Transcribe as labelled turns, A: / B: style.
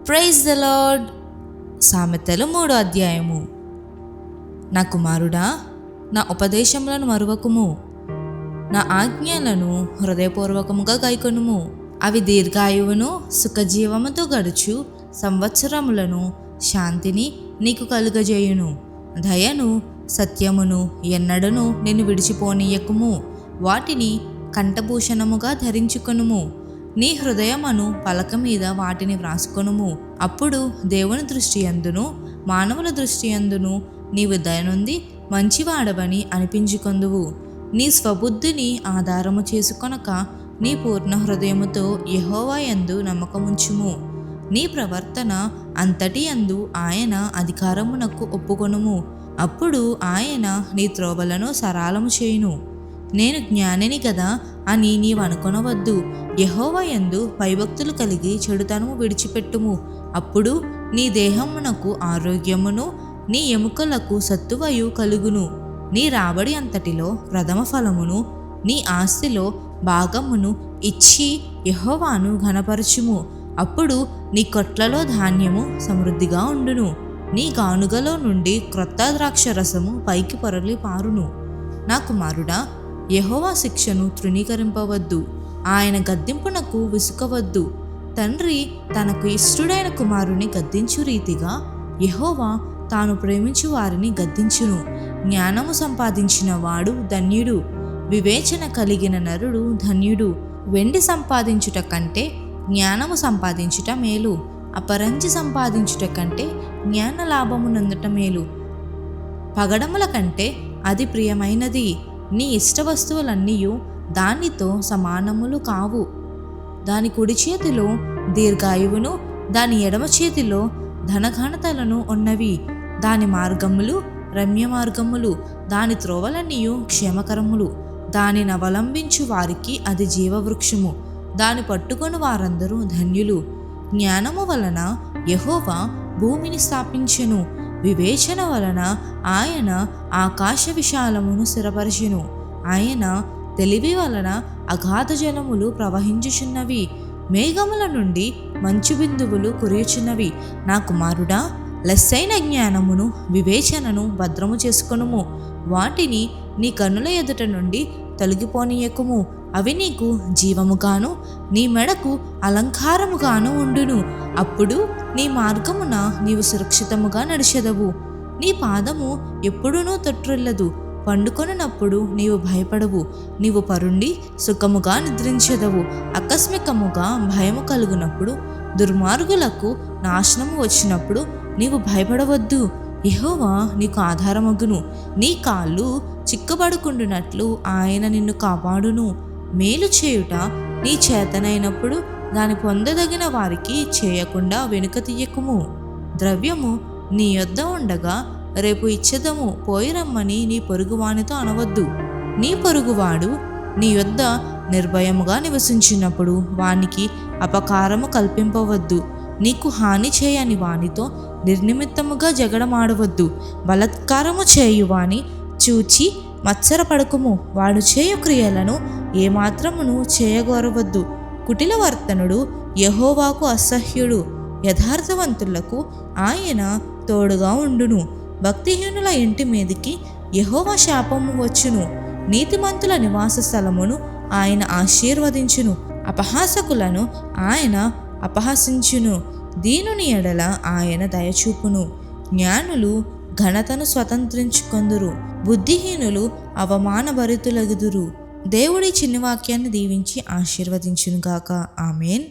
A: Praise the lord. సామెతలు 3వ అధ్యాయము. నా కుమారుడా, నా ఉపదేశములను మరువకుము, నా ఆజ్ఞలను హృదయపూర్వకముగా గైకొనుము. అవి దీర్ఘాయువును సుఖజీవముతో గడుచు సంవత్సరములను శాంతిని నీకు కలుగజేయును. దయను సత్యమును ఎన్నడను నిన్ను విడిచిపోనీయకుము. వాటిని కంఠభూషణముగా ధరించుకొనుము. నీ హృదయమును పలక మీద వాటిని వ్రాసుకొనుము. అప్పుడు దేవుని దృష్టి యందును మానవుల దృష్టి యందును నీవు దయనుంది మంచివాడవని అనిపించుకొందువు. నీ స్వబుద్ధిని ఆధారము చేసుకొనక నీ పూర్ణ హృదయముతో యెహోవా యందు నమ్మకముంచుము. నీ ప్రవర్తన అంతటి యందు ఆయన అధికారమునకు ఒప్పుకొనుము. అప్పుడు ఆయన నీ త్రోవలను సరళము చేయును. నేను జ్ఞానిని కదా అని నీవు అనుకొనవద్దు. యెహోవా యందు భయభక్తులు కలిగి చెడుతనము విడిచిపెట్టుము. అప్పుడు నీ దేహమునకు ఆరోగ్యమును నీ ఎముకలకు సత్తువయు కలుగును. నీ రాబడి అంతటిలో ప్రథమ ఫలమును నీ ఆస్తిలో భాగమును ఇచ్చి యెహోవాను ఘనపరచుము. అప్పుడు నీ కొట్లలో ధాన్యము సమృద్ధిగా ఉండును. నీ గానుగలో నుండి క్రొత్త ద్రాక్షరసము పైకి పొరలి పారును. నా కుమారుడా, యెహోవా శిక్షను తృణీకరింపవద్దు. ఆయన గద్దింపునకు విసుకవద్దు. తండ్రి తనకు ఇష్టుడైన కుమారుని గద్దించు రీతిగా యెహోవా తాను ప్రేమించు వారిని గద్దించును. జ్ఞానము సంపాదించిన వాడు ధన్యుడు. వివేచన కలిగిన నరుడు ధన్యుడు. వెండి సంపాదించుట కంటే జ్ఞానము సంపాదించుట మేలు. అపరంజి సంపాదించుట కంటే జ్ఞాన లాభము నొందుట మేలు. పగడముల కంటే అది ప్రియమైనది. నీ ఇష్ట వస్తువులన్నీయు దానితో సమానములు కావు. దాని కుడి చేతిలో దీర్ఘాయువును దాని ఎడమ చేతిలో ధనఘనతలను ఉన్నవి. దాని మార్గములు రమ్య మార్గములు, దాని త్రోవలన్నీయు క్షేమకరములు. దానిని అవలంబించు వారికి అది జీవవృక్షము. దాని పట్టుకొని వారందరూ ధన్యులు. జ్ఞానము వలన యెహోవా భూమిని స్థాపించెను. వివేచన వలన ఆయన ఆకాశ విశాలమును స్థిరపరచెను. ఆయన తెలివి వలన అగాధ జలములు ప్రవహించుచున్నవి. మేఘముల నుండి మంచు బిందువులు కురియుచున్నవి. నా కుమారుడా, లెస్సైన జ్ఞానమును వివేచనను భద్రము చేసుకొనుము. వాటిని నీ కన్నుల ఎదుట నుండి తొలగిపోనీయకుము. అవి నీకు జీవముగాను నీ మెడకు అలంకారముగాను ఉండును. అప్పుడు నీ మార్గమున నీవు సురక్షితముగా నడిచెదవు. నీ పాదము ఎప్పుడూనూ తొట్టిల్లదు. పండుకొనున్నప్పుడు నీవు భయపడవు. నీవు పరుండి సుఖముగా నిద్రించెదవు. ఆకస్మికముగా భయము కలుగునప్పుడు, దుర్మార్గులకు నాశనము వచ్చినప్పుడు నీవు భయపడవద్దు. యెహోవా నీకు ఆధారమగును. నీ కాళ్ళు చిక్కబడుకుండునట్లు ఆయన నిన్ను కాపాడును. మేలు చేయుట నీ చేతనైనప్పుడు దాని పొందదగిన వారికి చేయకుండా వెనుక తీయకుము. ద్రవ్యము నీ యొద్ద ఉండగా రేపు ఇచ్చెదము పోయి రమ్మని నీ పొరుగువానితో అనవద్దు. నీ పొరుగువాడు నీ యొద్ద నిర్భయముగా నివసించినప్పుడు వానికి అపకారము కల్పింపవద్దు. నీకు హాని చేయని వానితో నిర్నిమిత్తముగా జగడమాడవద్దు. బలాత్కారము చేయువాని చూచి మత్సరపడకుము. వాడు చేయు క్రియలను ఏమాత్రమును చేయగోరవద్దు. కుటిలవర్తనుడు యెహోవాకు అసహ్యుడు. యథార్థవంతులకు ఆయన తోడుగా ఉండును. భక్తిహీనుల ఇంటి మీదికి యెహోవా శాపము వచ్చును. నీతిమంతుల నివాస స్థలమును ఆయన ఆశీర్వదించును. అపహాసకులను ఆయన అపహసించును. దీనుని ఎడల ఆయన దయచూపును. జ్ఞానులు ఘనతను స్వతంత్రించుకొందురు. బుద్ధిహీనులు అవమానభరితులగుదురు. దేవుడి చిన్ని వాక్యాన్ని దీవించి ఆశీర్వదించునుగాక. ఆమేన్.